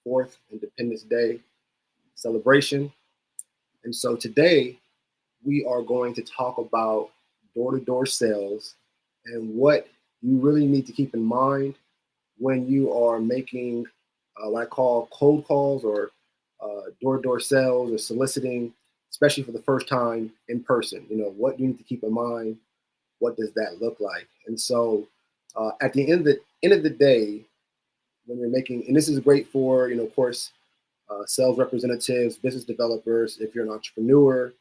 4th Independence Day celebration. And so today we are going to talk about door-to-door sales and what you really need to keep in mind when you are making what I call cold calls or door-to-door sales or soliciting, especially for the first time in person. What do you need to keep in mind? What does that look like? And so at the end of the day, when you're making, and this is great for, of course, sales representatives, business developers, if you're an entrepreneur,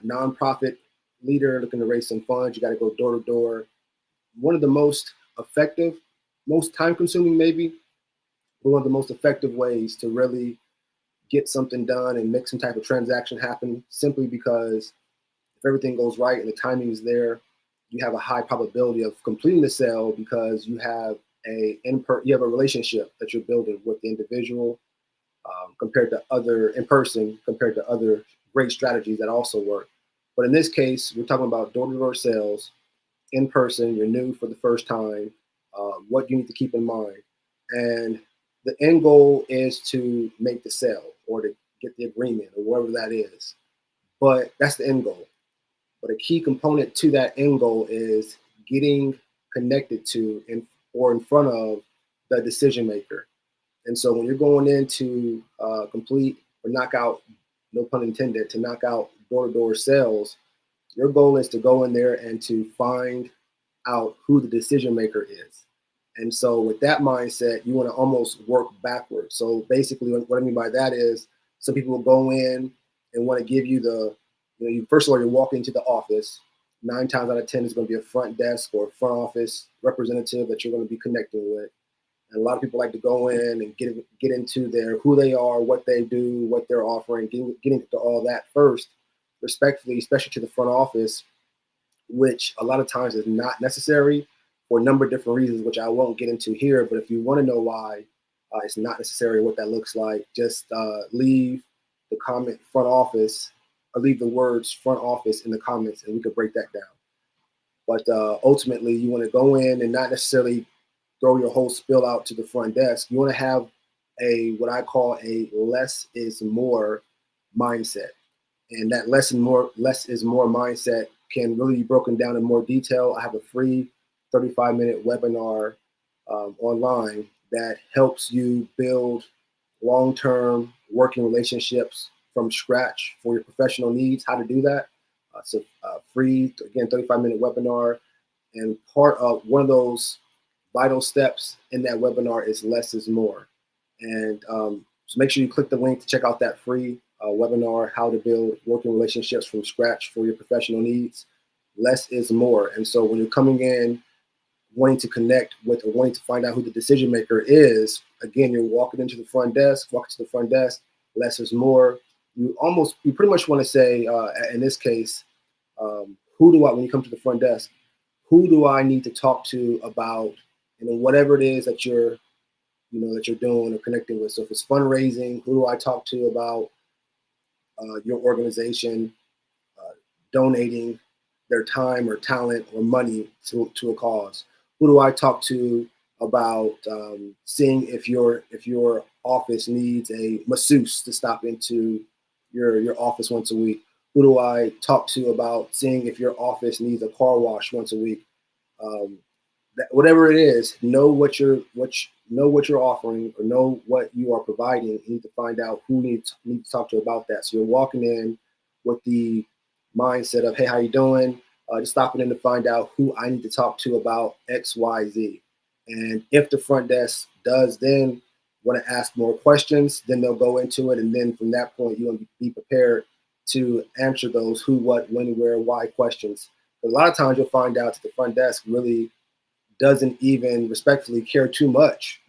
nonprofit leader looking to raise some funds, you got to go door to door. One of the most effective, most time consuming maybe, but one of the most effective ways to really get something done and make some type of transaction happen, simply because if everything goes right and the timing is there, you have a high probability of completing the sale because you have you have a relationship that you're building with the individual, compared to other in person, compared to other great strategies that also work. But in this case, we're talking about door-to-door sales in person. You're new for the first time. What you need to keep in mind, and the end goal is to make the sale or to get the agreement or whatever that is. But that's the end goal. But a key component to that end goal is getting connected to or in front of the decision maker. And so when you're going in to complete or knock out, no pun intended, to knock out door-to-door sales, your goal is to go in there and to find out who the decision maker is. And so with that mindset, you want to almost work backwards. So basically what I mean by that is some people will go in and want to give you first of all, you walk into the office. 9 times out of 10 is going to be a front desk or front office representative that you're going to be connecting with. And a lot of people like to go in and get into who they are, what they do, what they're offering, getting into all that first, respectfully, especially to the front office, which a lot of times is not necessary for a number of different reasons, which I won't get into here. But if you want to know why it's not necessary, what that looks like, just leave the comment front office, or leave the words front office in the comments, and we could break that down. But ultimately, you want to go in and not necessarily throw your whole spill out to the front desk. You want to have what I call a less is more mindset. And that less is more mindset can really be broken down in more detail. I have a free 35-minute webinar online that helps you build long-term working relationships from scratch for your professional needs, how to do that. It's a free, again, 35-minute webinar. And part of one of those vital steps in that webinar is less is more. And so make sure you click the link to check out that free webinar, how to build working relationships from scratch for your professional needs. Less is more. And so when you're coming in wanting to connect with or wanting to find out who the decision maker is, again, you're walking to the front desk, less is more. You pretty much want to say, in this case, when you come to the front desk, who do I need to talk to about, whatever it is that you're doing or connecting with. So if it's fundraising, who do I talk to about your organization donating their time or talent or money to a cause? Who do I talk to about seeing if your office needs a masseuse to stop into your office once a week? Who do I talk to about seeing if your office needs a car wash once a week? Whatever it is, know what you're offering or know what you are providing. You need to find out who you need to talk to about that. So you're walking in with the mindset of, hey, how you doing? Just stopping in to find out who I need to talk to about X, Y, Z. And if the front desk does then want to ask more questions, then they'll go into it. And then from that point, you want to be prepared to answer those who, what, when, where, why questions. But a lot of times you'll find out that the front desk really doesn't even respectfully care too much,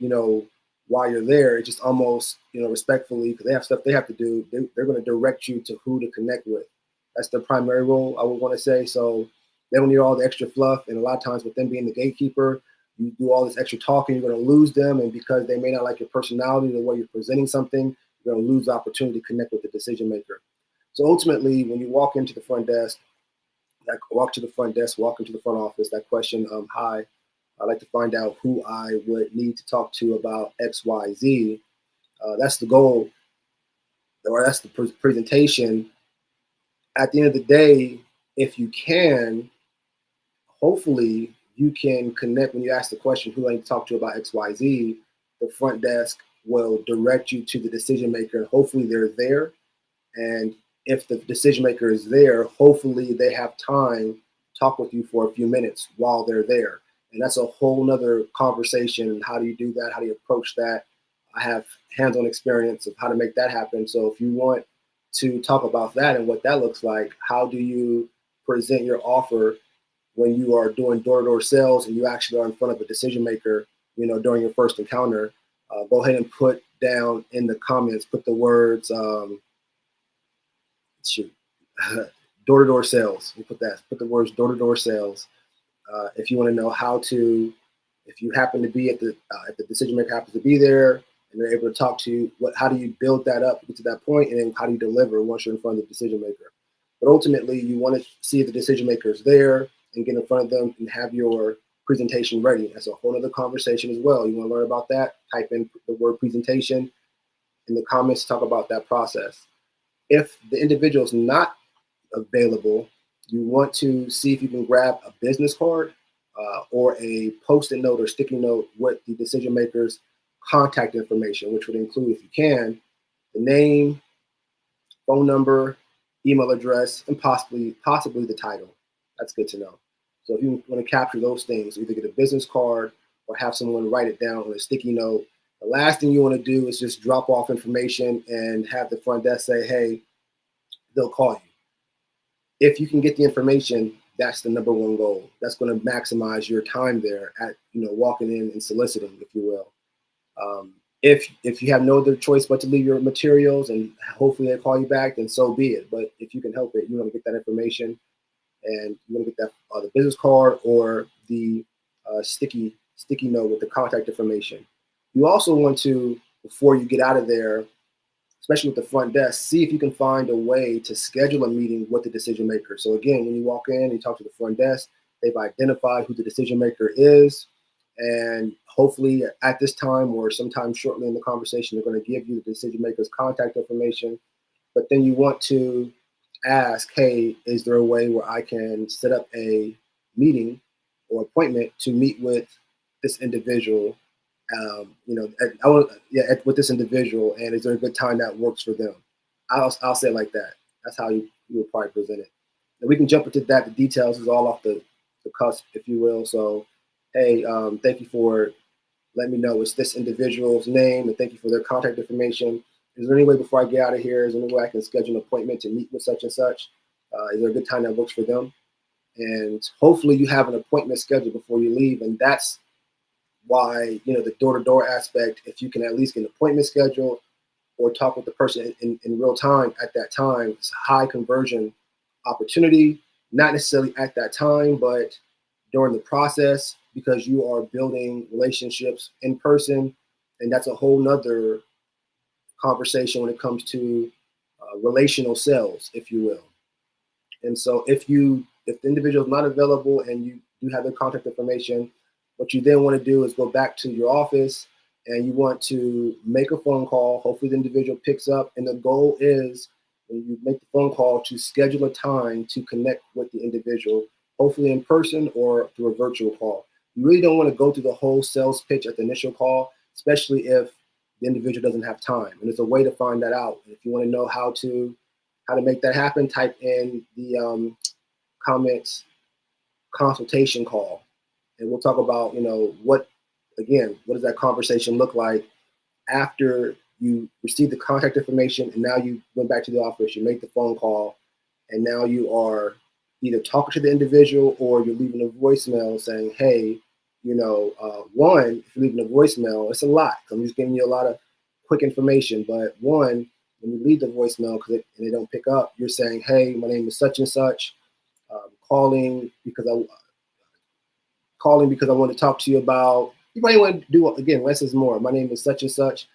while you're there. It's just almost, respectfully, because they have stuff they have to do. They're going to direct you to who to connect with. That's their primary role, I would want to say. So they don't need all the extra fluff. And a lot of times with them being the gatekeeper, you do all this extra talking, you're going to lose them. And because they may not like your personality, the way you're presenting something, you're going to lose the opportunity to connect with the decision maker. So ultimately, when you walk into the front desk, walk into the front office, that question, hi, I'd like to find out who I would need to talk to about X, Y, Z. That's the goal, or that's the presentation. At the end of the day, if you can, hopefully you can connect when you ask the question, who I need to talk to about XYZ, the front desk will direct you to the decision maker. Hopefully they're there. And if the decision maker is there, hopefully they have time to talk with you for a few minutes while they're there. And that's a whole nother conversation. How do you do that? How do you approach that? I have hands-on experience of how to make that happen. So if you want to talk about that and what that looks like, how do you present your offer when you are doing door-to-door sales and you actually are in front of a decision maker, during your first encounter? Go ahead and put down in the comments, put the words, shoot, door-to-door sales. You put the words door-to-door sales. If you want to know if you happen to be if the decision maker happens to be there and they're able to talk to you, how do you build that up to get to that point, and then how do you deliver once you're in front of the decision maker? But ultimately, you want to see if the decision maker is there and get in front of them and have your presentation ready. That's a whole other conversation as well. You want to learn about that? Type in the word presentation in the comments, talk about that process. If the individual is not available, you want to see if you can grab a business card or a post-it note or sticky note with the decision maker's contact information, which would include, if you can, the name, phone number, email address, and possibly the title. That's good to know. So if you want to capture those things, either get a business card or have someone write it down on a sticky note. The last thing you want to do is just drop off information and have the front desk say, hey, they'll call you. If you can get the information, that's the number one goal. That's going to maximize your time there at, walking in and soliciting, if you will. If you have no other choice but to leave your materials and hopefully they call you back, then so be it. But if you can help it, you want to get that information, and you want to get that the business card or the sticky note with the contact information. You also want to, before you get out of there, especially with the front desk, see if you can find a way to schedule a meeting with the decision maker. So again, when you walk in and you talk to the front desk, they've identified who the decision maker is. And hopefully at this time or sometime shortly in the conversation, they're going to give you the decision maker's contact information. But then you want to ask, hey, is there a way where I can set up a meeting or appointment to meet with this individual? With this individual, and is there a good time that works for them? I'll say it like that. That's how you would probably present it. And we can jump into that. The details is all off the cusp, if you will. So, hey, thank you for letting me know it's this individual's name, and thank you for their contact information. Is there any way before I get out of here, is there any way I can schedule an appointment to meet with such and such? Is there a good time that works for them? And hopefully you have an appointment scheduled before you leave, and that's why, the door-to-door aspect, if you can at least get an appointment scheduled or talk with the person in real time at that time, it's a high conversion opportunity, not necessarily at that time, but during the process, because you are building relationships in person. And that's a whole nother conversation when it comes to relational sales, if you will. And so if the individual is not available and you do have their contact information, what you then want to do is go back to your office and you want to make a phone call. Hopefully the individual picks up, and the goal is when you make the phone call to schedule a time to connect with the individual, hopefully in person or through a virtual call. You really don't want to go through the whole sales pitch at the initial call, especially if the individual doesn't have time. And there's a way to find that out. And if you want to know how to make that happen, type in the comments consultation call. And we'll talk about, what does that conversation look like after you receive the contact information and now you went back to the office, you make the phone call, and now you are either talking to the individual or you're leaving a voicemail saying, hey, one, if you're leaving a voicemail, it's a lot. I'm just giving you a lot of quick information. But one, when you leave the voicemail and they don't pick up, you're saying, hey, my name is such and such, calling because I want to talk to you about, you might want to do, again, less is more. My name is such and such,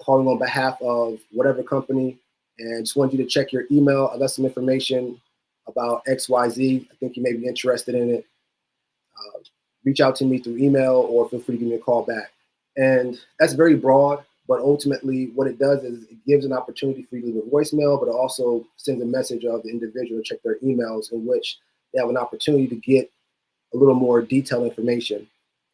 calling on behalf of whatever company, and just want you to check your email. I left some information about XYZ. I think you may be interested in it. Reach out to me through email or feel free to give me a call back. And that's very broad, But ultimately, what it does is it gives an opportunity for you to leave a voicemail, but it also sends a message of the individual to check their emails, in which they have an opportunity to get a little more detailed information.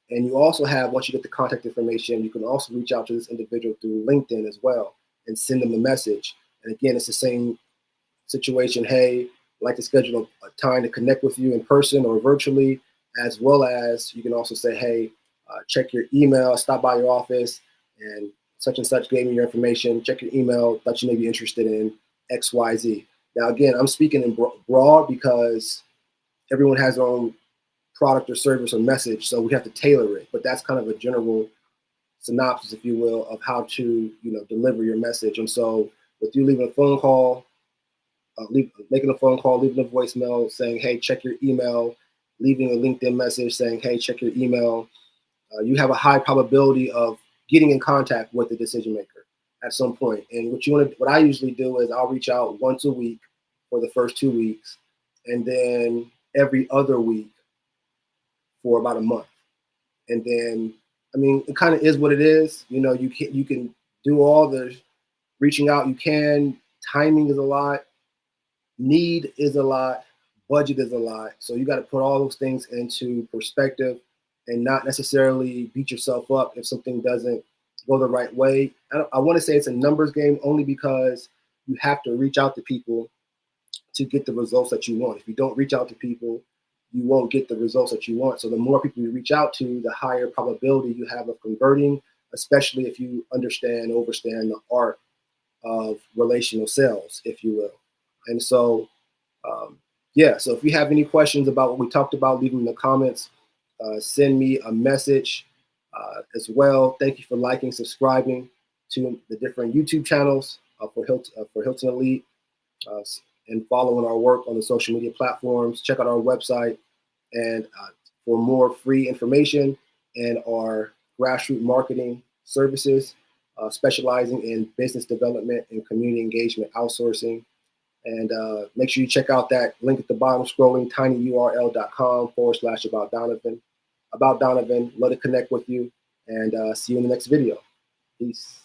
And you also have, once you get the contact information, you can also reach out to this individual through LinkedIn as well and send them a message. And again, it's the same situation. Hey, I'd like to schedule a time to connect with you in person or virtually, as well as you can also say, hey, check your email, stop by your office, and such gave me your information. Check your email, thought you may be interested in XYZ. Now, again, I'm speaking in broad because everyone has their own product or service or message, so we have to tailor it. But that's kind of a general synopsis, if you will, of how to deliver your message. And so, with you leaving a phone call, making a phone call, leaving a voicemail saying, hey, check your email, leaving a LinkedIn message saying, hey, check your email, you have a high probability of getting in contact with the decision maker at some point. And what I usually do is I'll reach out once a week for the first 2 weeks, and then every other week for about a month. And then, I mean, it kind of is what it is. You can do all the reaching out you can. Timing is a lot. Need is a lot. Budget is a lot. So you got to put all those things into perspective and not necessarily beat yourself up if something doesn't go the right way. I want to say it's a numbers game only because you have to reach out to people to get the results that you want. If you don't reach out to people, you won't get the results that you want. So the more people you reach out to, the higher probability you have of converting, especially if you understand, overstand the art of relational sales, if you will. And so, so if you have any questions about what we talked about, leave them in the comments. Send me a message as well. Thank you for liking, subscribing to the different YouTube channels for Hilton Elite, and following our work on the social media platforms. Check out our website and for more free information and our grassroots marketing services, specializing in business development and community engagement outsourcing. And make sure you check out that link at the bottom, scrolling tinyurl.com/about Donovan. About Donovan, love to connect with you, and see you in the next video. Peace.